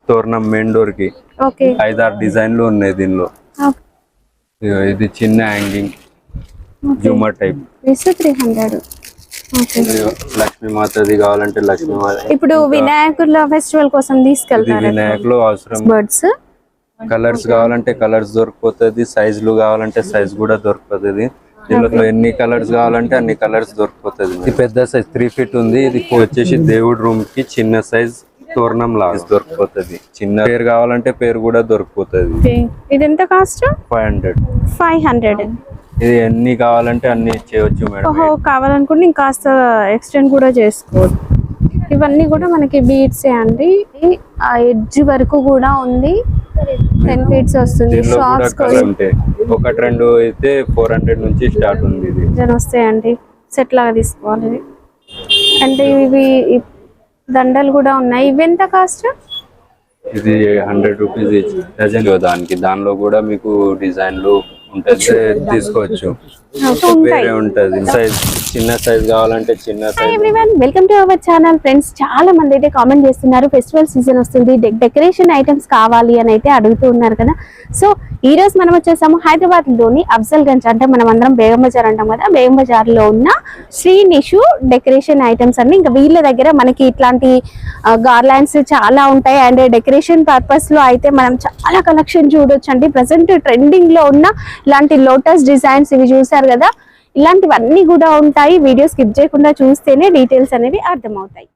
తోరణం main door కి 5-6 డిజైన్లు ఉన్నాయి దీనిలో. ఇది చిన్న హ్యాంగింగ్ జూమర్ టైప్ 300. లక్ష్మీ మాతది కావాలంటే లక్ష్మీ మాత. ఇప్పుడు వినాయకుల ఫెస్టివల్ కోసం తీసుకెళ్తారు. వినాయకులు అవసరం. బర్డ్స్ కలర్స్ కావాలంటే కలర్స్ దొరికిపోతుంది, సైజులు కావాలంటే సైజ్ కూడా దొరికిపోతుంది. దీనిలో ఎన్ని కలర్స్ కావాలంటే అన్ని కలర్స్ దొరికిపోతుంది. ఇది పెద్ద సైజ్ 3 ఫీట్ ఉంది. ఇది వచ్చేసి దేవుడి రూమ్ కి చిన్న సైజ్ తోరణం లాగా దొరికిపోతుంది. చిన్న పేరు కావాలంటే పేరు కూడా దొరికిపోతుంది. ఇది ఎంత కాస్ట్? 500. ఇది ఎన్ని కావాలంటే అన్ని చేయొచ్చు మేడం. ఓహో, కావాలనుకుంటే ఇంకాస్త ఎక్స్టెండ్ కూడా చేసుకోవచ్చు. ఇవన్నీ కూడా మనకి బీడ్స్ అండి. ఆ ఎడ్జ్ వరకు కూడా ఉంది. 10 ఫీట్స్ వస్తుంది. షాప్స్ ఉంటాయి. 1-2 అయితే 400 నుంచి స్టార్ట్ ఉంది. ఇది వస్తాయండి, సెట్ లాగా తీసుకోవాలి. అంటే ఇవి దండలు కూడా ఉన్నాయి. ఇవి ఎంత కాస్ట్? ఇది 100 రూపీస్ డజన్. దానిలో కూడా మీకు డిజైన్లు ఉంటుంది, తీసుకోవచ్చు. ఉంటది సైజ్, చిన్న సైజ్ కావాలంటే చిన్న size. Hi everyone, welcome to our channel. Friends, చాలా మంది అయితే కామెంట్ చేస్తున్నారు, ఫెస్టివల్ సీజన్ వస్తుంది, డెకరేషన్ ఐటమ్స్ కావాలి అని అయితే అడుగుతూ ఉన్నారు కదా. సో ఈ రోజు మనం వచ్చేసాము హైదరాబాద్ లోని అఫ్జల్ గంజ్, అంటే మనం అందరం బేగం బజార్ అంటాం కదా, బేగం బజార్ లో ఉన్న శ్రీ నిషు డెకరేషన్ ఐటమ్స్ అన్ని. ఇంకా వీళ్ళ దగ్గర మనకి ఇట్లాంటి గార్లాండ్స్ చాలా ఉంటాయి. అండ్ డెకరేషన్ పర్పస్ లో అయితే మనం చాలా కలెక్షన్ చూడొచ్చు అండి. ప్రెసెంట్ ట్రెండింగ్ లో ఉన్న ఇలాంటి లోటస్ డిజైన్స్ ఇవి చూసారు కదా, ఇలాంటివన్నీ కూడా ఉంటాయి. వీడియో స్కిప్ చేయకుండా చూస్తేనే డీటెయిల్స్ అనేవి అర్థమవుతాయి.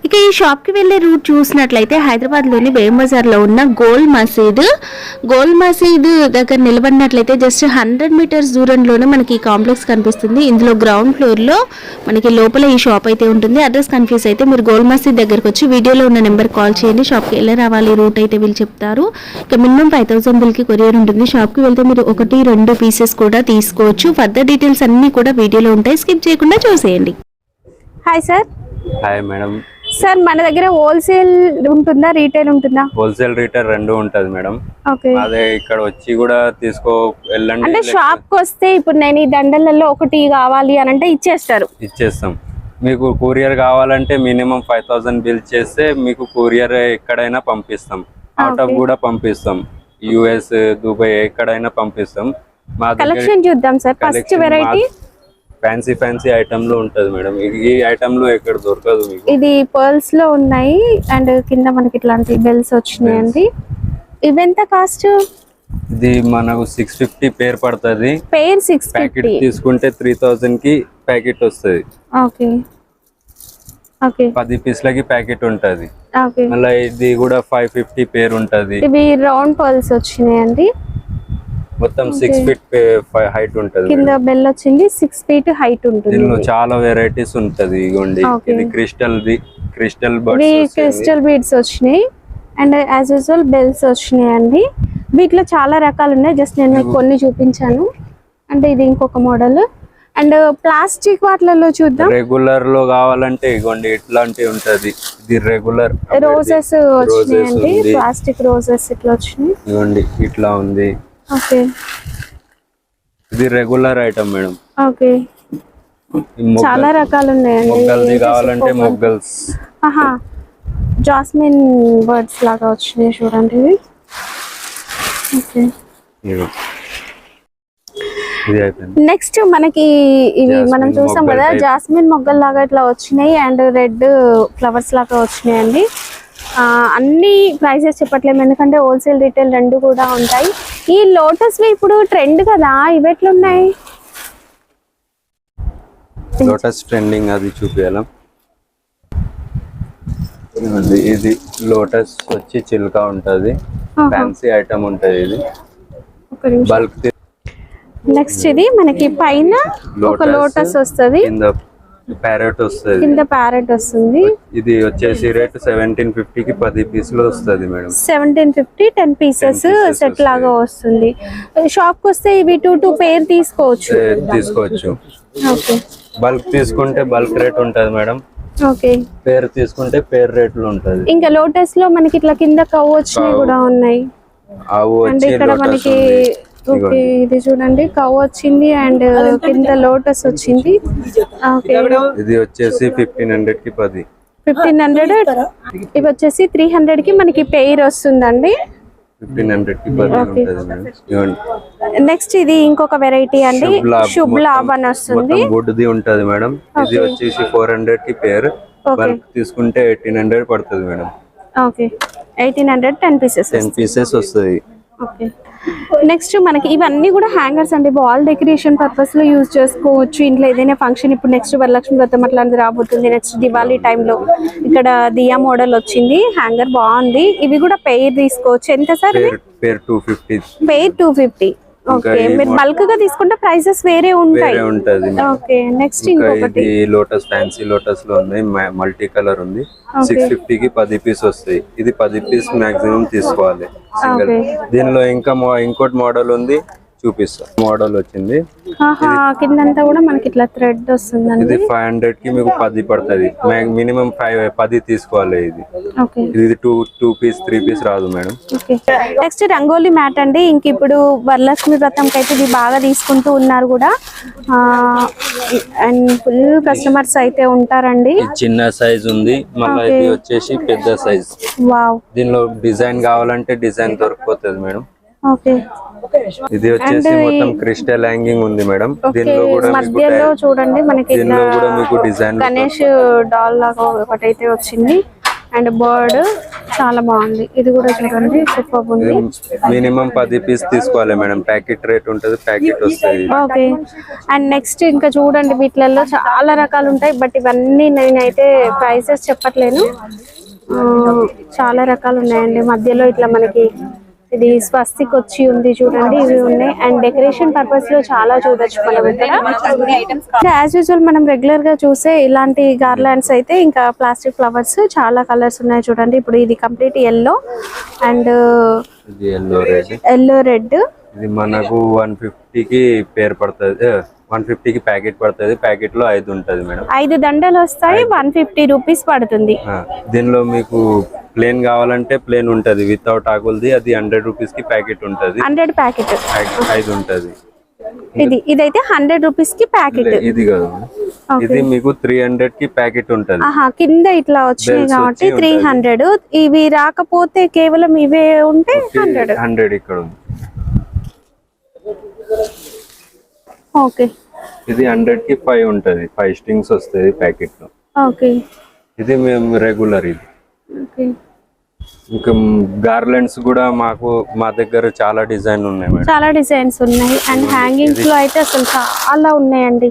ఇక ఈ షాప్ కి వెళ్లే రూట్ చూసినట్లయితే హైదరాబాద్ లోని బేగం బజార్ లో ఉన్న గోల్ మసీద్ దగ్గర నిలబడినట్లయితే జస్ట్ 100 మీటర్స్ దూరంలోనే మనకి ఈ కాంప్లెక్స్ కనిపిస్తుంది. ఇందులో గ్రౌండ్ ఫ్లోర్ లో మనకి లోపల ఈ షాప్ అయితే ఉంటుంది. అడ్రస్ కన్ఫ్యూజ్ అయితే మీరు గోల్ మసీద్ దగ్గరకు వచ్చి వీడియోలో ఉన్న నెంబర్ కాల్ చేయండి. షాప్ కి వెళ్ళి రావాలి, రూట్ అయితే వీళ్ళు చెప్తారు. ఇక మినిమం 5000 బిల్ కి కొరియర్ ఉంటుంది. షాప్ కి వెళ్తే మీరు 1-2 పీసెస్ కూడా తీసుకోవచ్చు. ఫర్దర్ డీటెయిల్స్ అన్ని కూడా వీడియోలో ఉంటాయి, స్కిప్ చేయకుండా చూసేయండి. Hi sir. Hi madam. Sir, మన దగ్గర హోల్సేల్ ఉంటుందా, రీటైల్ ఉంటుందా? హోల్సేల్ రీటైల్ రెండు ఉంటది మేడం. అదే ఇక్కడ వచ్చి కూడా తీసుకో వెళ్ళండి. అంటే షాప్ కి వస్తే ఇప్పుడు నేను ఈ దండలలో ఒకటి కావాలి అని అంటే ఇచ్చేస్తాం. మీకు కొరియర్ కావాలంటే మినిమం 5000 బిల్ చేస్తే మీకు కొరియర్ ఎక్కడైనా పంపిస్తాం. అవుట్ ఆఫ్ కూడా పంపిస్తాం. US, దుబాయ్ ఎక్కడైనా పంపిస్తాం. మా కలెక్షన్ చూద్దాం sir. First variety fancy item లో ఉంటది మేడం. ఈ ఐటమ్ లో ఎక్కడ దొరకదు మీకు. ఇది పర్ల్స్ లో ఉన్నాయి అండ్ కింద మనకి ఇట్లాంటి బెల్స్ వచ్చినాయండి. ఇవి ఎంత కాస్ట్? ఇది మనకు 650 పేర్ పడుతుంది. పేర్ 650. ప్యాకెట్ తీసుకుంటే 3000 కి ప్యాకెట్ వస్తుంది. ఓకే 10 పీస్లకి ప్యాకెట్ ఉంటది. ఓకే, మళ్ళీ ఇది కూడా 550 పేర్ ఉంటది. ఇవి రౌండ్ పర్ల్స్ వచ్చినాయండి. మొత్తం 6 ఫీట్ హైట్ ఉంటది. కింద బెల్ వచ్చింది, 6 ఫీట్ హైట్ ఉంటుంది. దీనిలో చాలా వెరైటీస్ ఉంటది. ఇగోండి, ఇది క్రిస్టల్ బీడ్స్ వచ్చినాయి అండ్ యాజ్ యూజువల్ బెల్స్ వచ్చినాయి అండి. వీటిలో చాలా రకాలు ఉన్నాయి. జస్ట్ నేను మీకు కొన్ని చూపించాను. అంటే ఇది ఇంకొక మోడల్. అండ్ ప్లాస్టిక్ వాటిలలో చూద్దాం. రెగ్యులర్ లో కావాలంటే ఇగోండి ఇట్లాంటి ఉంటది. ఇది రెగ్యులర్ రోజెస్ వచ్చినాయండి. ప్లాస్టిక్ రోజెస్ ఇట్లా వచ్చినాయి. ఇగోండి ఇట్లా ఉంది. ఓకే, ఇది రెగ్యులర్ ఐటమ్ మేడం. ఓకే, చాలా రకాలు ఉన్నాయండి. మొగ్గల్ది కావాలంటే మొగ్గల్స్. జాస్మిన్ బర్డ్స్ లాగా వచ్చినాయి చూడండి. ఓకే, నెక్స్ట్ మనకి ఇవి మనం చూసాం కదా, జాస్మిన్ మొగ్గల్ లాగా ఇట్లా వచ్చినాయి అండ్ రెడ్ ఫ్లవర్స్ లాగా వచ్చినాయండి. అన్ని ప్రైసెస్ చెప్పట్లేము ఎందుకంటే హోల్సేల్ రీటైల్ రెండు కూడా ఉంటాయి. ఈ లోటస్ ఇప్పుడు ట్రెండ్ కదా, ఇవి ఎట్లున్నాయి? లోటస్ ట్రెండింగ్, అది చూపించాలా. ఇది లోటస్ వచ్చి చిల్కా ఉంటది, ఫ్యాన్సీ ఐటమ్ ఉంటది. ఇది బల్క్. నెక్స్ట్ ఇది మనకి పైన ఒక లోటస్ వస్తుంది, ప్యారెట్ వస్తుంది, కింద ప్యారెట్ వస్తుంది. ఇది వచ్చేసి రేట్ 1750 కి 10 పీసులు వస్తుంది మేడం. 1750 10 పీసెస్ సెట్ లాగా వస్తుంది. షాప్ కి వస్తే ఇవి 2 పేర్ తీసుకోవచ్చు. ఓకే, బల్క్ తీసుకుంటే బల్క్ రేట్ ఉంటది మేడం. ఓకే, పేర్ తీసుకుంటే పేర్ రేట్లు ఉంటది. ఇంకా లోటస్ లో మనకి ఇట్లా కింద కవ్వు వచ్చినవి కూడా ఉన్నాయి. అంటే ఇక్కడ మనకి ఓకే, ఇది చూడండి కవ్ వచ్చింది అండ్ కింద లోటస్ వచ్చింది. ఇది వచ్చేసి 1500 కి 10. 1500. ఇవి వచ్చేసి 300 కి మనకి పెయిర్ వస్తుందండి. 1500 కి పది ఉంటుంది మేడం. ఇవ్వండి. నెక్స్ట్ ఇది ఇంకొక వెరైటీ అండి, శుభ్ లాభ్ అని వస్తుంది. బొడ్డుది ఉంటది మేడం. ఇది వచ్చేసి 400 కి పేర్. బల్క్ తీసుకుంటే 1800 పడుతుంది మేడం. Okay 1800 10 pieces. 10 పీసెస్ వస్తుంది. ఓకే నెక్స్ట్ మనకి ఇవన్నీ కూడా హ్యాంగర్స్ అండి, వాల్ డెకరేషన్ పర్పస్ లో యూజ్ చేసుకోవచ్చు. ఇంట్లో ఏదైనా ఫంక్షన్, ఇప్పుడు నెక్స్ట్ వరలక్ష్మి వ్రతం అట్లాంటిది రాబోతుంది, నెక్స్ట్ దివాళీ టైంలో ఇక్కడ దియా మోడల్ వచ్చింది, హ్యాంగర్ బాగుంది. ఇవి కూడా పెయిర్ తీసుకోవచ్చు. ఎంత సార్? పేర్ 250. పెయిర్ 250. ఓకే మీరు బల్క్ గా తీసుకుంటే ప్రైసెస్ వేరే ఉంటాయి. ఓకే నెక్స్ట్ ఇంకొకటి లోటస్, ఫ్యాన్సీ లోటస్ లో ఉన్నాయి, మల్టీ కలర్ ఉంది. 650 కి 10 పీస్ వస్తాయి. ఇది 10 పీస్ మాక్సిమం తీసుకోవాలి సింగిల్. దీనిలో ఇంకా ఇంకోటి మోడల్ ఉంది, చూపిస్తా. మోడల్ వచ్చింది కిందంతా కూడా మనకి ఇట్లా థ్రెడ్ వస్తుందండి. ఇది 500 కి మీకు 10 పడుతుంది. మినిమం 10 తీసుకోవాలి. ఇది 2 పీస్ 3 పీస్ రాదు మేడం. నెక్స్ట్ రంగోలీ మ్యాట్ అండి. ఇంక ఇప్పుడు వరలక్ష్మి వ్రతం అయితే ఇది బాగా తీసుకుంటూ ఉన్నారు కూడా, అండ్ ఫుల్ కస్టమర్స్ అయితే ఉంటారండి. చిన్న సైజ్ ఉంది, మళ్ళీ ఇది వచ్చేసి పెద్ద సైజ్. వావ్, దీనిలో డిజైన్ కావాలంటే డిజైన్ దొరికిపోతుంది మేడం. ఓకే ఇది వచ్చేసి మొత్తం క్రిస్టల్ హ్యాంగింగ్ ఉంది మేడం. దీనిలో కూడా మధ్యలో చూడండి మనకి దీనిలో కూడా మీకు డిజైన్ గణేష్ డాల్ లాగా ఒకటైతే వచ్చింది, అండ్ బర్డ్ చాలా బాగుంది. ఇది కూడా చూడండి సూపర్ ఉంది. మినిమం 10 పీస్ తీసుకోవాలి మేడం. ప్యాకెట్ రేట్ ఉంటది, ప్యాకెట్ వస్తుంది. ఓకే అండ్ నెక్స్ట్ ఇంకా చూడండి వీటిలలో చాలా రకాలు ఉంటాయి, బట్ ఇవన్నీ నేనైతే ప్రైసెస్ చెప్పట్లేను. చాలా రకాలు ఉన్నాయండి. మధ్యలో ఇట్లా మనకి ఇది స్వస్తిక్ వచ్చి ఉంది చూడండి, ఇవి ఉన్నాయి. అండ్ డెకరేషన్ పర్పస్ లో చాలా చూడొచ్చు మనం ఇక్కడ. యాజ్ యూజువల్ మనం రెగ్యులర్ గా చూసే ఇలాంటి గార్లాండ్స్ అయితే ఇంకా ప్లాస్టిక్ ఫ్లవర్స్ చాలా కలర్స్ ఉన్నాయి చూడండి. ఇప్పుడు ఇది complete yellow and yellow red. ఇది మనకు 150 కి పేర్ పడుతుంది, 150 కి ప్యాకెట్ పడుతుంది. ప్యాకెట్ లో 5 ఉంటది మేడం. 5 దండలు వస్తాయి, 150 రూపీస్ పడుతుంది. దీనిలో మీకు ప్లేన్ కావాలంటే ప్లేన్ ఉంటది, వితౌట్ ఆకులది. అది 100 రూపీస్ కి ప్యాకెట్ ఉంటది. 100 ప్యాకెట్ 5 ఉంటది. ఇదైతే 100 రూపీస్ కి ప్యాకెట్. ఇది కాదు, ఇది మీకు 300 కి ప్యాకెట్ ఉంటది. కింద ఇట్లా వచ్చినాయి కాబట్టి 300. ఇవి రాకపోతే కేవలం ఇవే ఉంటే 100 ఇక్కడ ఉంది. ఓకే ఇది 100 కి 5 ఉంటది. 5 స్ట్రింగ్స్ వస్తాయి ప్యాకెట్ లో. ఓకే ఇది మేము రెగ్యులర్. ఇది ఓకే. ఇంకా గార్లెండ్స్ కూడా మా దగ్గర చాలా డిజైన్ ఉన్నాయి మేడం. చాలా డిజైన్స్ ఉన్నాయి. అండ్ హ్యాంగింగ్స్ లో అయితే అసలు చాలా ఉన్నాయండి.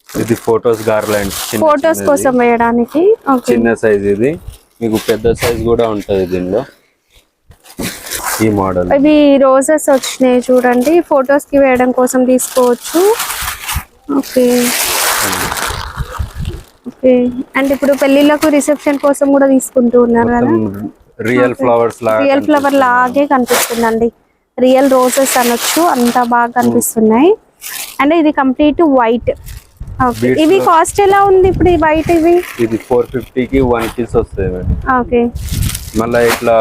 ఇది ఫోటోస్ గార్లెండ్స్, ఫోటోస్ కోసం వేయడానికి. చిన్న సైజ్. ఇది మీకు పెద్ద సైజ్ కూడా ఉంటది దీనిలో. ఈ మోడల్ ఇవి రోజెస్ వచ్చినాయి చూడండి, ఫోటోస్ కి వేయడం కోసం తీసుకోవచ్చు. Okay okay. అండ్ ఇప్పుడు పెళ్లిళ్ళకు రిసెప్షన్ కోసం కూడా తీసుకుంటూ ఉన్నారు కదా. రియల్ ఫ్లవర్స్ రియల్ ఫ్లవర్ లాగే కనిపిస్తుందండి. రియల్ రోజెస్ అనొచ్చు, అంత బాగా కనిపిస్తున్నాయి. అండ్ ఇది కంప్లీట్ వైట్. ఇవి కాస్ట్ ఎలా ఉంది ఇప్పుడు ఈ వైట్? ఇది 450 కి 1 పీస్ వస్తుంది మేడం. ఓకే. మళ్ళీ ఇట్లా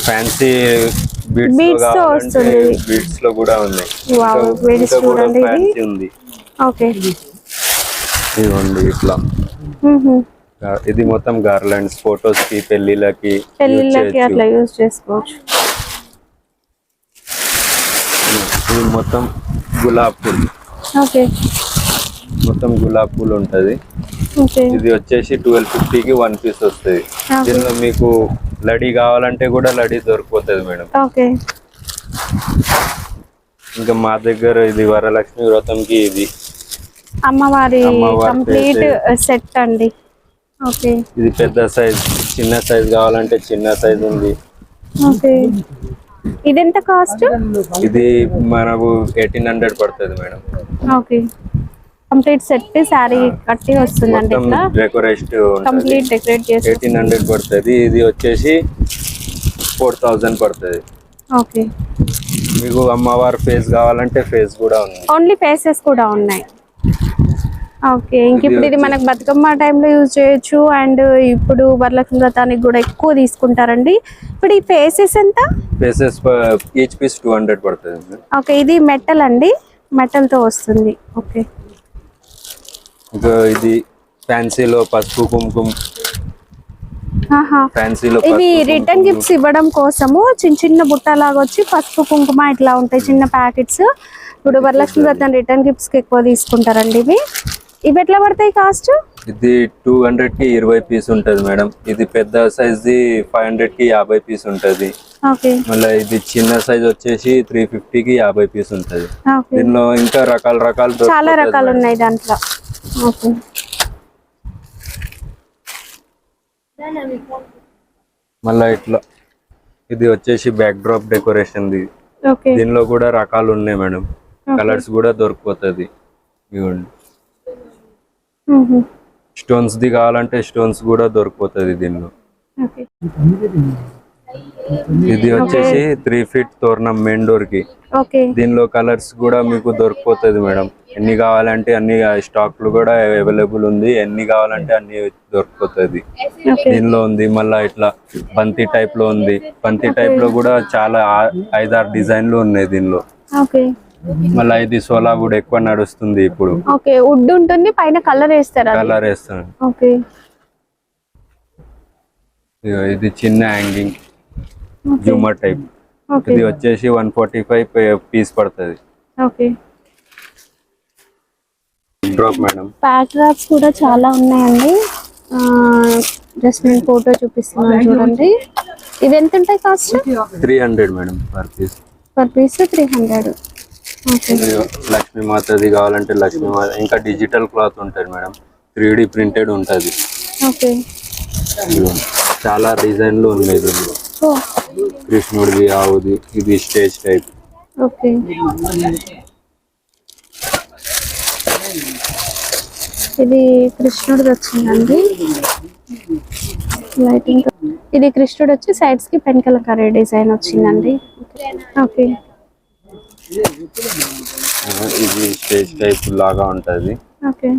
ఫ్యాన్సీ బీడ్స్ తో వస్తుంది. బీడ్స్ లో కూడా ఉన్నాయి. వావ్, బీడ్స్ చూడండి ఇది ఉంది. ఓకే ఇదిగోండి ఇట్లా. ఇది మొత్తం గార్లాండ్స్, ఫోటోస్ కి, పెళ్లిళ్ళకి అట్లా యూజ్ చేసుకోవచ్చు. ఇది మొత్తం గులాబ్ పూలు. ఓకే మొత్తం గులాబ్ పూలు ఉంటది. ఇది వచ్చేసి 1250 కి 1 పీస్ వస్తుంది. దీనిలో మీకు లడీ కావాలంటే కూడా లడీ దొరికిపోతుంది మేడం. ఓకే. ఇంకా మా దగ్గర ఇది వరలక్ష్మి వ్రతంకి ఇది అమ్మవారి కంప్లీట్ సెట్ అండి. ఓకే. ఇది పెద్ద సైజ్, చిన్న సైజ్ కావాలంటే చిన్న సైజ్ ఉంది. ఓకే. ఇదెంత కాస్ట్? ఇది మనకు 1800 పడుతుంది madam. Okay. Complete set sorry కట్టి వస్తుందండి. ఇట్లా డెకరేషన్ కంప్లీట్ డెకరేట్ చేసి 1800 పడుతుంది. ఇది వచ్చేసి 4000 పడుతుంది. ఓకే. మీకు అమ్మవారి ఫేస్ కావాలంటే ఫేస్ కూడా ఉంది. ఓన్లీ ఫేసెస్ కూడా ఉన్నాయి. ఓకే. ఇంక ఇప్పుడు ఇది మనకు బతుకమ్మ టైంలో యూజ్ చేయొచ్చు. అండ్ ఇప్పుడు వరలక్ష్మి వ్రతానికి కూడా ఎక్కువ తీసుకుంటారండి. ఇప్పుడు ఈ ఫేసెస్ ఎంత? ఫేసెస్ ఈచ్ పీస్ 200 పడుతుంది. ఓకే. ఇది మెటల్ అండి, మెటల్ తో వస్తుంది. ఓకే. ఇంకా ఇది ఫ్యాన్సీలో పసుపు కుంకుమ ఆహా. ఫ్యాన్సీలో ఇవి రిటర్న్ గిఫ్ట్స్ ఇవ్వడం కోసము చిన్న చిన్న బుట్టలాగా వచ్చి పసుపు కుంకుమ ఇట్లా ఉంటాయి చిన్న ప్యాకెట్స్. ఇప్పుడు వరలక్ష్మి వ్రతం రిటర్న్ గిఫ్ట్స్ కి ఎక్కువ తీసుకుంటారండి ఇవి. ఇవి ఎట్లా పడతాయి కాస్ట్? ఇది 200 కి 20 పీస్ ఉంటది మేడం. ఇది పెద్ద సైజ్ ది 500 కి 50 పీస్ ఉంటది. ఓకే. మళ్ళీ ఇది చిన్న సైజ్ వచ్చేసి 350 కి 50 పీస్ ఉంటది. ఓకే. దీనిలో ఇంకా రకాలు చాలా రకాలు ఉన్నాయి దాంట్లో. ఓకే. మళ్ళీ ఇట్లా ఇది వచ్చేసి back drop decoration the. Okay. దీనిలో కూడా రకాలు ఉన్నాయి మేడం. కలర్స్ కూడా దొరికిపోతుంది. ఇవ్వండి, స్టోన్స్ ది కావాలంటే స్టోన్స్ కూడా దొరికిపోతుంది దీనిలో. ఓకే. ఇది వచ్చేసి 3 ఫీట్ తోరణం మెయిన్ డోర్ కి. ఓకే. దీనిలో కలర్స్ కూడా మీకు దొరికిపోతుంది మేడం. ఎన్ని కావాలంటే అన్ని స్టాక్ లు కూడా అవైలబుల్ ఉంది. ఎన్ని కావాలంటే అన్ని దొరికిపోతుంది. దీనిలో ఉంది. మళ్ళా ఇట్లా బంతి టైప్ లో ఉంది. బంతి టైప్ లో కూడా చాలా 5-6 డిజైన్లు ఉన్నాయి దీనిలో. ఓకే. మళ్ళీ ఇది సోలా వుడ్ ఎక్కువ నడుస్తుంది ఇప్పుడు. ఓకే. వుడ్ ఉంటుంది, పైన కలర్ వేస్తారా? కలర్ వేస్తాను. ఓకే. ఇది చిన్న హ్యాంగింగ్ జూమర్ టైప్. ఇది వచ్చేసి 145 పీస్ పడుతుంది. Okay. Drop madam. Pack drops కూడా చాలా ఉన్నాయండి. జస్ట్ నేను ఫోటో చూపిస్తున్నాను చూడండి. ఇవి ఎంత ఉంటాయి cost? 300 madam per piece. Per piece 300. Okay. Lakshmi మాతది కావాలంటే లక్ష్మీ మాత. ఇంకా డిజిటల్ క్లాత్ ఉంటుంది మేడం. 3D ప్రింటెడ్ ఉంటుంది. ఓకే. చాలా డిజైన్లు ఉన్నాయి దీనిలో. కృష్ణుడిది, ఆవుది. ఇది స్టేజ్ టైప్. ఓకే. ఇది కృష్ణుడిది వచ్చిందండి లైటింగ్. ఇది కృష్ణుడు వచ్చి సైడ్స్ కి పెన్కల కర్రీ డిజైన్ వచ్చిందండి. ఓకే. ఇది స్టేజ్ టైప్ లాగా ఉంటది. ఓకే.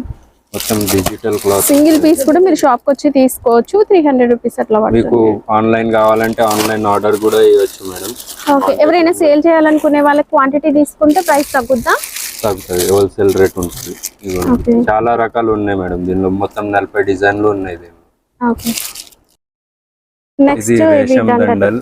మొత్తం డిజిటల్ క్లాత్. సింగిల్ పీస్ కూడా మీరు షాప్ కి వచ్చి తీసుకోవచ్చు. 300 రూపీస్ అట్లా పడుతుంది. మీకు ఆన్లైన్ కావాలంటే ఆన్లైన్ ఆర్డర్ కూడా ఇవ్వచ్చు మేడం. ఓకే. ఎవరైనా సేల్ చేయాలనుకునే వాళ్ళకి క్వాంటిటీ తీసుకుంటే ప్రైస్ తగ్గుద్దా? తగ్గుతుంది. హోల్సేల్ రేట్ ఉంటుంది. చాలా రకాలు ఉన్నాయి మేడం. దీనిలో మొత్తం 40 డిజైన్లు ఉన్నాయి దీనిలో. ఓకే. ఇది రేషం దండల్.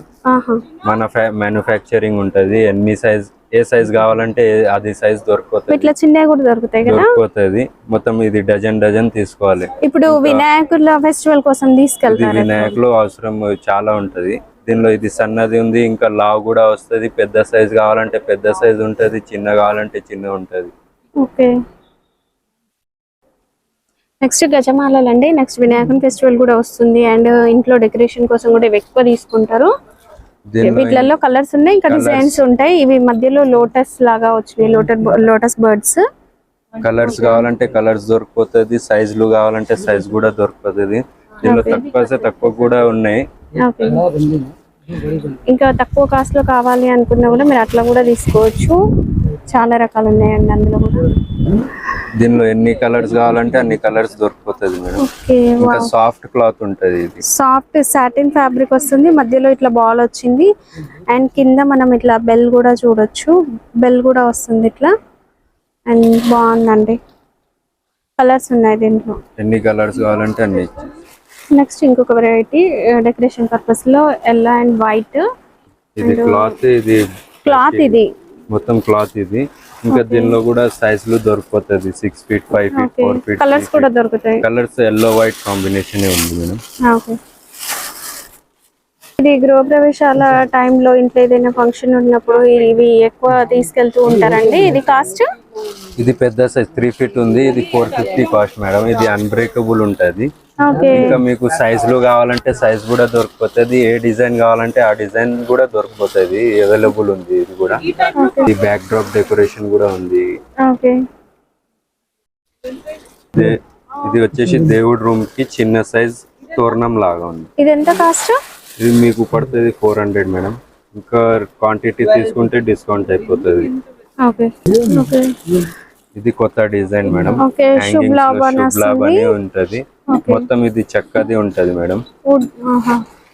మన మ్యానుఫ్యాక్చరింగ్ ఉంటది. ఎన్ని సైజ్ ఏ సైజ్ కావాలంటే అది సైజ్ దొరికిపోతుంది. ఇట్లా చిన్నవి కూడా దొరుకుతాయి కదా? దొరికిపోతుంది. మొత్తం ఇది డజన్ తీసుకోవాలి. ఇప్పుడు వినాయకుల ఫెస్టివల్ కోసం తీసుకెళ్తారు. వినాయకులు అవసరం చాలా ఉంటది. దీనిలో ఇది సన్నది ఉంది. ఇంకా లావ్ కూడా వస్తుంది. పెద్ద సైజ్ కావాలంటే పెద్ద సైజ్ ఉంటది. చిన్న కావాలంటే చిన్న ఉంటది. ఓకే. నెక్స్ట్ గజమాలలు అండి. నెక్స్ట్ వినాయకుని ఫెస్టివల్ కూడా వస్తుంది అండ్ ఇంట్లో డెకరేషన్ కోసం కూడా ఇవి ఎక్కువ తీసుకుంటారు. వీటిలలో కలర్స్ ఉన్నాయి, ఇంకా డిజైన్స్ ఉంటాయి. ఇవి మధ్యలో లోటస్ లాగా వచ్చినాయి. Lotus birds. కలర్స్ కావాలంటే కలర్స్ దొరికిపోతుంది. సైజులు కావాలంటే సైజ్ కూడా దొరికిపోతుంది. దీనిలో తక్కువ కూడా ఉన్నాయి. ఇంకా తక్కువ కాస్ట్ లో కావాలి అనుకున్నా కూడా మీరు అట్లా కూడా తీసుకోవచ్చు. చాలా రకాలు ఉన్నాయండి అందులో కూడా. దీనిలో ఎన్ని కలర్స్ కావాలంటే అన్ని కలర్స్ దొరికిపోతుంది మేడం. ఇంకా సాఫ్ట్ క్లాత్ ఉంటది. ఇది సాఫ్ట్ సాటిన్ ఫ్యాబ్రిక్ వస్తుంది. మధ్యలో ఇట్లా బాల్ వచ్చింది అండ్ కింద మనం ఇట్లా బెల్ కూడా చూడొచ్చు. బెల్ కూడా వస్తుంది ఇట్లా అండ్ బాగుందండి. కలర్స్ ఉన్నాయి దీంట్లో. ఎన్ని కలర్స్ కావాలంటే అన్ని. నెక్స్ట్ ఇంకొక వెరైటీ డెకరేషన్ పర్పస్ లో ఎల్లో అండ్ వైట్. ఇది క్లాత్. ఇది మొత్తం క్లాత్. ఇది ఇంకా దీనిలో కూడా సైజులు దొరికిపోతుంది. 6 ఫీట్ 5 ఫీట్ 4 ఫీట్. కలర్స్ కూడా దొరుకుతాయి. కలర్స్ ఎల్లో వైట్ కాంబినేషన్ ఉంది మేడం. ఓకే. ఇది గృహ ప్రవేశాల టైంలో ఇంట్లో ఏదైనా ఫంక్షన్ ఉన్నప్పుడు ఇవి ఎక్కువ తీసుకెళ్తూ ఉంటారండి. ఇది కాస్ట్? ఇది పెద్ద సైజ్ 3 ఫీట్ ఉంది. ఇది 450 కాస్ట్ మేడం. ఇది అన్బ్రేకబుల్ ఉంటది. ఇంకా మీకు సైజులు కావాలంటే సైజ్ కూడా దొరికిపోతుంది. ఏ డిజైన్ కావాలంటే ఆ డిజైన్ కూడా దొరికిపోతుంది. అవైలబుల్ ఉంది. ఇది కూడా ఈ బ్యాక్ డ్రాప్ డెకరేషన్ కూడా ఉంది. ఇది వచ్చేసి దేవుడి రూమ్ కి చిన్న సైజ్ తోరణం లాగా ఉంది. ఇది ఎంత కాస్ట్? ఇది మీకు పడుతుంది 400 మేడం. ఇంకా క్వాంటిటీ తీసుకుంటే డిస్కౌంట్ అయిపోతుంది. ఇది కొత్త డిజైన్ మేడం. శుభ్లాభని ఉంటది. మొత్తం ఇది చెక్కది ఉంటది మేడం.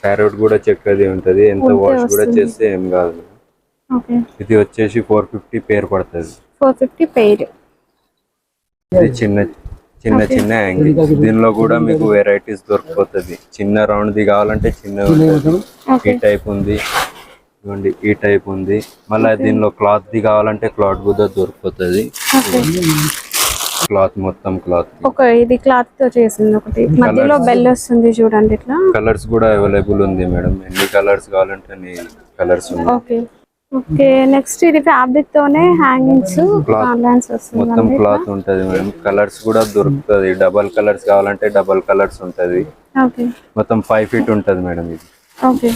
ప్యారెట్ కూడా చెక్కది ఉంటది. ఎంత వాష్ కూడా చేస్తే ఏం కాదు. ఇది వచ్చేసి 450 పేర్ పడుతుంది. 450 పేర్. ఇది చిన్న చిన్న చిన్న యాంగిల్స్. దీనిలో కూడా మీకు వెరైటీస్ దొరికిపోతుంది. చిన్న రౌండ్ ది కావాలంటే చిన్న ఈ టైప్ ఉంది, ఇవ్వండి ఈ టైప్ ఉంది. మళ్ళీ దీనిలో క్లాత్ ది కావాలంటే క్లాత్ కూడా దొరికిపోతుంది. క్లాత్ మొత్తం క్లాత్, ఇది క్లాత్ తో చేసింది. ఒకటి మధ్యలో బెల్ వస్తుంది చూడండి. ఇట్లా కలర్స్ కూడా అవైలబుల్ ఉంది మేడం. ఎన్ని కలర్స్ కావాలంటే అన్ని కలర్స్ ఉన్నాయి. Okay okay. నెక్స్ట్ ఇది ఫ్యాబ్రిక్ తోనే హ్యాంగింగ్స్ లైన్స్ వస్తుంది. మొత్తం క్లాత్ ఉంటది మేడం. కలర్స్ కూడా దొరుకుతుంది. డబల్ కలర్స్ కావాలంటే డబల్ కలర్స్ ఉంటది. ఓకే. మొత్తం 5 feet ఉంటది మేడం ఇది. ఓకే.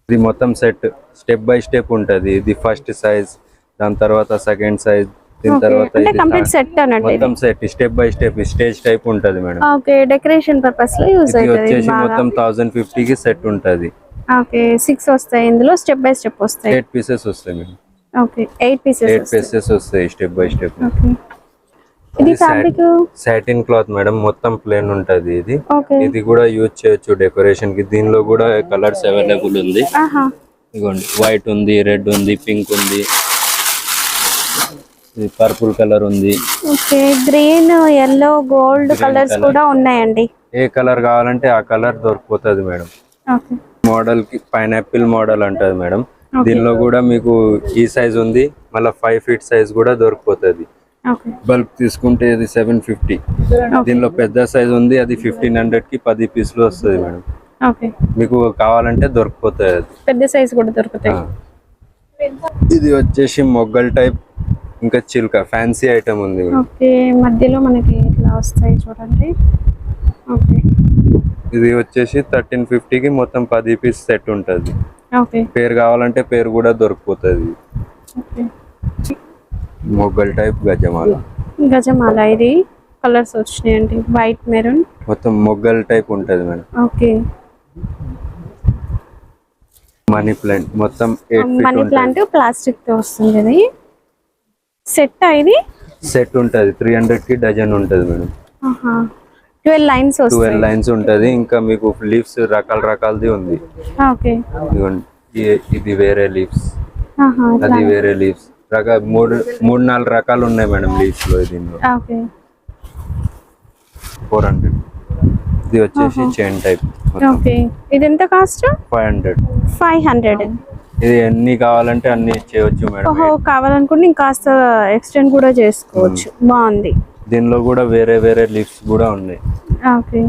ఇది మొత్తం సెట్ స్టెప్ బై స్టెప్ ఉంటది. ఇది ఫస్ట్ సైజ్, దాని తర్వాత సెకండ్ సైజ్, దీని తర్వాత అంటే కంప్లీట్ సెట్ అన్నట్టు. మొత్తం set step by step stage type ఉంటది మేడం. ఓకే. డెకరేషన్ పర్పస్ లో యూస్ ఇది అవుతది. వచ్చేసి మొత్తం 1050 కి సెట్ ఉంటది. ఓకే. 6 వస్తాయి ఇందులో, స్టెప్ బై స్టెప్ వస్తాయి. 8 pieces వస్తాయి మేడం. ఓకే. 8 pieces వస్తాయి స్టెప్ బై స్టెప్. ఓకే. ఇది ఫ్యాబ్రిక్ సాటిన్ క్లాత్ మేడం. మొత్తం ప్లేన్ ఉంటది ఇది. ఓకే. ఇది కూడా యూజ్ చేయొచ్చు డెకరేషన్ కి. దీనిలో కూడా కలర్స్ అవైలబుల్ ఉంది. ఆహా. ఇదిగోండి వైట్ ఉంది, రెడ్ ఉంది, పింక్ ఉంది, పర్పుల్ కలర్ ఉంది. Okay. Green, yellow, gold colours కూడా ఉన్నాయండి. ఏ కలర్ కావాలంటే ఆ కలర్ దొరికిపోతుంది మేడం. ఓకే. మోడల్ కి పైనాపిల్ మోడల్ అంటది మేడం. దీనిలో కూడా మీకు ఈ సైజ్ ఉంది, మళ్ళీ 5 feet సైజ్ కూడా దొరికిపోతుంది. ఓకే. బల్క్ తీసుకుంటే ఇది 750. దీనిలో పెద్ద సైజ్ ఉంది, అది 1500 కి 10 పీసులు వస్తుంది మేడం. ఓకే. మీకు కావాలంటే దొరికిపోతుంది. అది పెద్ద సైజ్ కూడా దొరుకుతాయి. ఇది వచ్చేసి మొగ్గల్ టైప్, ఇంకా చిల్క ఫ్యాన్సీ ఐటమ్ ఉంది. ఓకే. మధ్యలో మనకి ఇట్లా వస్తాయి చూడండి. ఓకే. ఇది వచ్చేసి 1350 కి మొత్తం 10 పీస్ సెట్ ఉంటది. ఓకే. పేరు కావాలంటే పేరు కూడా దొరికిపోతుంది. ఓకే. మొగ్గల్ టైప్ గజమాల. గజమాల ఇది కలర్స్ వచ్చినాయండి. వైట్, మెరూన్, మొత్తం మొగ్గల్ టైప్ ఉంటది మేడం. ఓకే. మనీ ప్లాంట్ మొత్తం 8 feet మనీ ప్లాంట్ ప్లాస్టిక్ తో వస్తుంది. ఇది సెట్ ఇది సెట్ ఉంటది. 300 కి డజన్ ఉంటది మేడం. 12 లైన్స్ వస్తాయి. 12 lines ఉంటది. ఇంకా మీకు లీవ్స్ రకాలది ఉంది. ఓకే. ఇది వేరే లీవ్స్, అది వేరే లీవ్స్. మూడు 4 రకాలు ఉన్నాయి మేడం లీవ్స్ లో. దీనిలో ఓకే. 400. ఇది వచ్చేసి చైన్ టైప్. ఓకే. ఇది ఎంత కాస్ట్? 500. 500. ఇది ఎన్ని కావాలంటే అన్ని చేయొచ్చు మేడం. ఓహో, కావాలనుకుంటే ఇంకాస్త ఎక్స్టెండ్ కూడా చేసుకోవచ్చు. బాగుంది. దీనిలో కూడా వేరే వేరే లీవ్స్ కూడా ఉన్నాయి. ఓకే.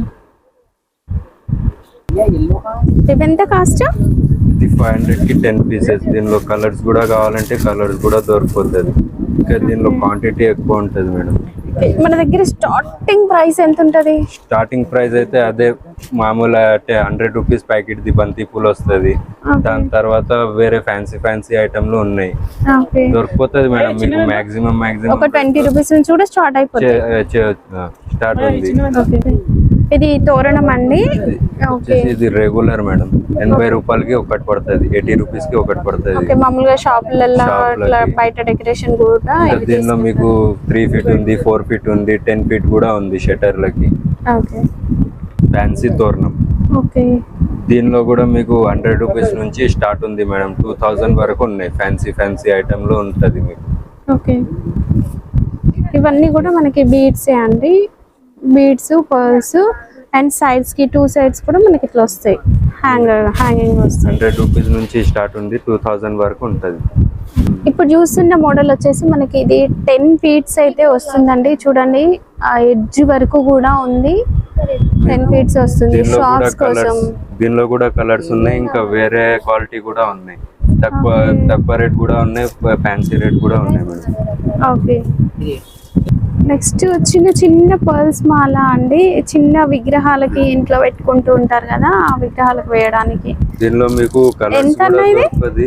ఇది ఎంత కాస్ట్? ఇది 500 కి 10 pieces. దీనిలో కలర్స్ కూడా కావాలంటే కలర్స్ కూడా దొరికిపోతుంది. ఇంకా దీనిలో క్వాంటిటీ ఎక్కువ ఉంటుంది మేడం. మన దగ్గర స్టార్టింగ్ ప్రైస్ ఎంత ఉంటది? స్టార్టింగ్ ప్రైస్ అయితే అదే మామూలు అంటే 100 రూపీస్ ప్యాకెట్ ది బంతి పూలు వస్తుంది. దాని తర్వాత వేరే ఫ్యాన్సీ ఐటమ్లు ఉన్నాయి. దొరికిపోతుంది మేడం మీకు. మాక్సిమం ఒక 20 రూపీస్ నుంచి కూడా స్టార్ట్ అయిపోతుంది. స్టార్ట్ ఉంది. ఇది తోరణం అండి. ఇది రెగ్యులర్ మేడం. 80 రూపాయలకి ఒకటి పడుతుంది, 80 రూపీస్ కి ఒకటి పడుతుంది. మామూలుగా షాపులలో బయట డెకరేషన్ కూడా. దీనిలో మీకు 3 feet ఉంది, 4 feet ఉంది, 10 feet కూడా ఉంది షట్టర్లకి. ఫ్యాన్సీ తోరణం. ఓకే. దీనిలో కూడా మీకు 100 రూపీస్ నుంచి స్టార్ట్ ఉంది మేడం. 2000 వరకు ఉన్నాయి. ఫ్యాన్సీ ఐటమ్ లో ఉంటది మీకు. ఓకే. ఇవన్నీ కూడా మనకి బీడ్సే అండి. బీడ్స్, పర్ల్స్ అండ్ సైడ్స్ కి 2 sides కూడా మనకి ఇట్లా వస్తాయి. హ్యాంగింగ్ వస్తాయి. 100 రూపీస్ నుంచి స్టార్ట్ ఉంది, 2000 వరకు ఉంటది. ఇప్పుడు చూస్తున్న మోడల్ వచ్చేసి మనకి ఇది 10 feet అయితే వస్తుందండి. చూడండి, ఆ ఎడ్జ్ వరకు కూడా ఉంది. 10 feet వస్తుంది. షాప్స్ కోసం దీనిలో కూడా కలర్స్ ఉన్నాయి. ఇంకా వేరే క్వాలిటీ కూడా ఉన్నాయి. తక్కువ రేట్ కూడా ఉన్నాయి, ఫ్యాన్సీ రేట్ కూడా ఉన్నాయి మేడం. ఓకే. నెక్స్ట్ చిన్న పర్ల్స్ మాల అండి. చిన్న విగ్రహాలకి ఇంట్లో పెట్టుకుంటూ ఉంటారు కదా, ఆ విగ్రహాలకు వేయడానికి. దీనిలో మీకు కలర్స్ కూడా దొరుకుతుంది.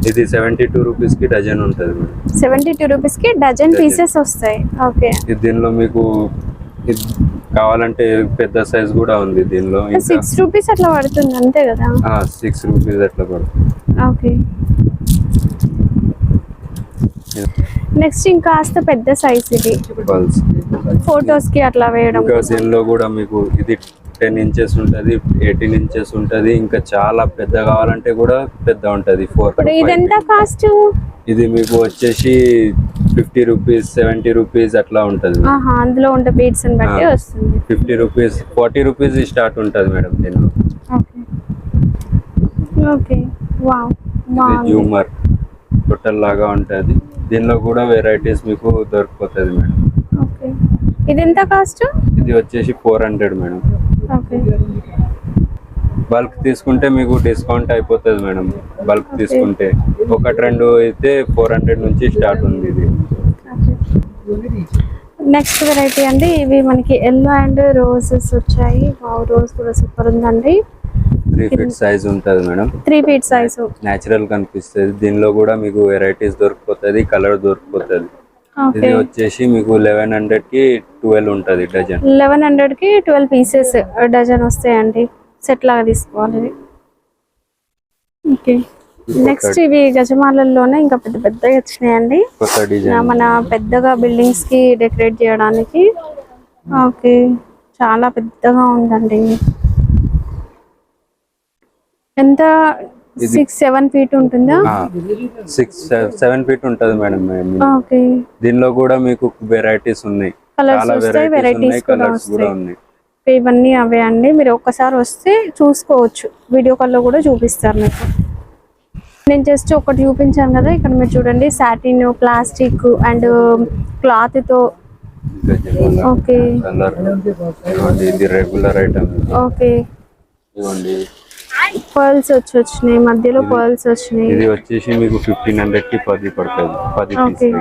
ఇది 72 రూపీస్ కి డజన్ ఉంటుంది మేడం. 72 రూపీస్ కి డజన్ పీసెస్ వస్తాయి. ఓకే. దీనిలో మీకు కావాలంటే పెద్ద సైజ్ కూడా ఉంది. దీనిలో 6 రూపీస్ అట్లా పడుతుంది అంతే కదా? 6 రూపీస్ అట్లా పడుతుంది. ఓకే. నెక్స్ట్ ఇంకాస్త పెద్ద సైజ్ ఇది ఫోటోస్ కి అట్లా వేయడం. దీనిలో కూడా మీకు ఇది 10 inches ఉంటది, 18 inches ఉంటది. ఇంకా చాలా పెద్ద కావాలంటే కూడా పెద్ద ఉంటది. 4. ఇది ఎంత కాస్ట్? ఇది మీకు వచ్చేసి 50 రూపీస్ 70 రూపీస్ అట్లా ఉంటది. ఆహా, అందులో ఉండే బీడ్స్ ని బట్టి వస్తుంది. 50 రూపీస్ 40 రూపీస్ స్టార్ట్ ఉంటది మేడం దీనిలో. ఓకే ఓకే, వావ్, ఇది జూమర్ టోటల్ లాగా ఉంటది. దీనిలో కూడా వెరైటీస్ మీకు దొరికిపోతుంది మేడం. ఓకే, ఇది ఎంత కాస్ట్? ఇది వచ్చేసి 400 మేడం. ఓకే, బల్క్ తీసుకుంటే మీకు డిస్కౌంట్ అయిపోతుంది మేడం. బల్క్ తీసుకుంటే ఒకటి రెండు అయితే 400 నుంచి స్టార్ట్ ఉంది ఇది. నెక్స్ట్ వెరైటీ అండి, ఇవి మనకి ఎల్లో అండ్ రోజెస్ వచ్చాయి. వావ్, రోజ్ కూడా సూపర్ ఉందండి. 3 ఫీట్ సైజ్ ఉంటది మేడం. 3 ఫీట్ సైజు నేచురల్ కనిపిస్తుంది. దీనిలో కూడా మీకు వెరైటీస్ దొరికిపోతుంది, కలర్ దొరికిపోతుంది. ఇది వచ్చేసి మీకు 1100 కి 12 ఉంటది డజన్. 1100 కి 12 పీసెస్ డజన్ వస్తాయండి. సెట్ లాగా తీసుకోవాలి. ఓకే, నెక్స్ట్ ఇవి గజమాలల్లోనే ఇంకా పెద్ద పెద్దగా వచ్చినాయండి. కొత్త డిజైన్ మన పెద్దగా బిల్డింగ్స్ కి డెకరేట్ చేయడానికి. ఓకే, చాలా పెద్దగా ఉందండి. ఎంత? 6-7 ఫీట్ ఉంటుందా? 6-7 ఫీట్ ఉంటది మేడం. ఓకే, దీనిలో కూడా మీకు వెరైటీస్ ఉన్నాయి. కలర్స్ వస్తాయి, వెరైటీస్ కూడా వస్తాయి. ఉన్నాయి. ఇవన్నీ అవే అండి. మీరు ఒక్కసారి వస్తే చూసుకోవచ్చు. వీడియో కాల్లో కూడా చూపిస్తారు మీకు. నేను జస్ట్ ఒకటి చూపించాను కదా, ఇక్కడ మీరు చూడండి, సాటిన్, ప్లాస్టిక్ అండ్ క్లాత్ తో. ఓకే, ఇది రెగ్యులర్ ఐటమ్. ఓకే, ఇవ్వండి. పర్ల్స్ వచ్చినాయి, మధ్యలో పర్ల్స్ వచ్చినాయి. ఇది వచ్చేసి మీకు 1500 కి 10 పడుతుంది. 10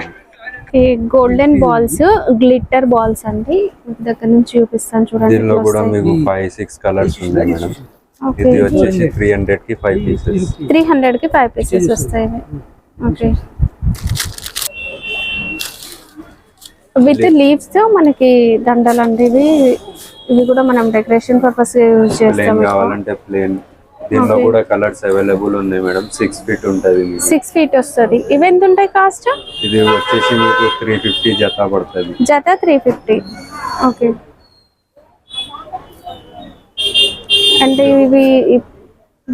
okay, golden balls, glitter balls అండి. దగ్గర నుంచి చూపిస్తాను చూడండి. దీనిలో కూడా మీకు 5-6 కలర్స్ ఉన్నాయి మేడం. ఇది వచ్చేసి 300 కి 5 పీసెస్. 300 కి 5 పీసెస్ వస్తాయి. ఓకే, విత్ లీవ్స్ తో మనకి దండలు అండి. ఇవి కూడా మనం డెకరేషన్ పర్పస్ యూజ్ చేస్తాం. కావాలంటే ప్లేన్. దీనిలో కూడా కలర్స్ అవైలబుల్ ఉన్నాయి మేడం. 6 ఫీట్ ఉంటది. 6 ఫీట్ వస్తుంది. ఇవి ఎంత ఉంటాయి కాస్ట్? ఇది వచ్చేసి మీకు 350 జత పడుతుంది. జత 350. ఓకే, అంటే ఇవి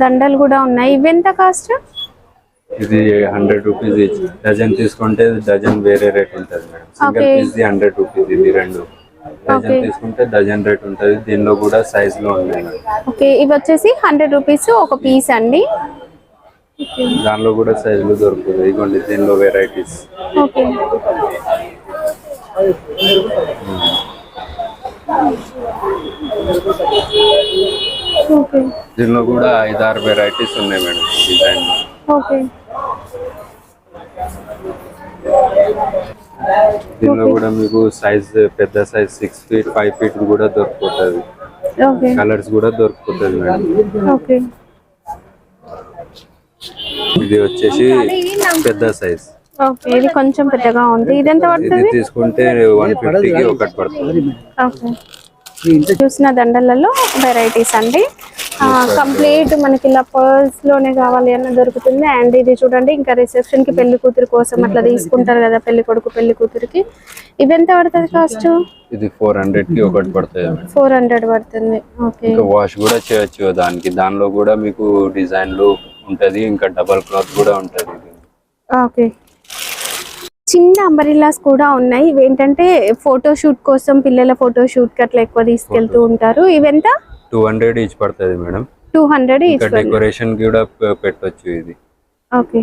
దండలు కూడా ఉన్నాయి. ఇవి ఎంత కాస్ట్? ఇది 100 రూపీస్ ఈచ్. డజన్ తీసుకుంటే డజన్ వేరే రేట్ ఉంటుంది మేడం. Single piece 100 rupees. ఇది రెండు డజన్ తీసుకుంటే డజన్ రేట్ ఉంటుంది. దీనిలో కూడా సైజ్ లో ఉన్నాయి. ఓకే, ఇవి వచ్చేసి 100 రూపీస్ ఒక పీస్ అండి. దానిలో కూడా సైజులు దొరుకుతాయి. ఇదిగోండి, దీనిలో వెరైటీస్. ఓకే, ఓకే, దీనిలో కూడా 5-6 వెరైటీస్ ఉన్నాయి మేడం డిజైన్. ఓకే, దీనిలో కూడా మీకు సైజ్ పెద్ద సైజ్ 6 ఫీట్ 5 ఫీట్ కూడా దొరికిపోతుంది. ఓకే, కలర్స్ కూడా దొరికిపోతుంది మేడం. ఓకే, ఇది వచ్చేసి పెద్ద సైజ్. ఓకే, ఇది కొంచెం పెద్దగా ఉంది. ఇది ఎంత పడుతుంది? ఇది తీసుకుంటే 150 కి ఒకటి పడుతుంది. ఓకే, చూసిన దండలలో వెరైటీస్ అండి. కంప్లీట్ మనకి ఇలా పర్ల్స్ లోనే కావాలి అన్న దొరుకుతుంది. అండ్ ఇది చూడండి, ఇంకా రిసెప్షన్ కి పెళ్లి కూతురు కోసం అట్లా తీసుకుంటారు కదా, పెళ్లి కొడుకు పెళ్లి కూతురికి. ఇవి ఎంత పడుతుంది కాస్ట్? ఇది 400 కి ఒకటి పడుతుంది. 400 పడుతుంది. ఓకే, ఇంకా వాష్ కూడా చేయొచ్చు దానికి. దానిలో కూడా మీకు డిజైన్లు ఉంటది, ఇంకా డబల్ క్లాత్ కూడా ఉంటది. ఓకే, చిన్న అంబరిల్లాస్ కూడా ఉన్నాయి. ఇవేంటంటే ఫోటో షూట్ కోసం, పిల్లల ఫోటో షూట్ కి అట్లా ఎక్కువ తీసుకెళ్తూ ఉంటారు. ఇవెంత? 200 ఈచ్ పడుతుంది మేడం. 200 ఈచ్. డెకరేషన్ కూడా పెట్టొచ్చు ఇది. ఓకే,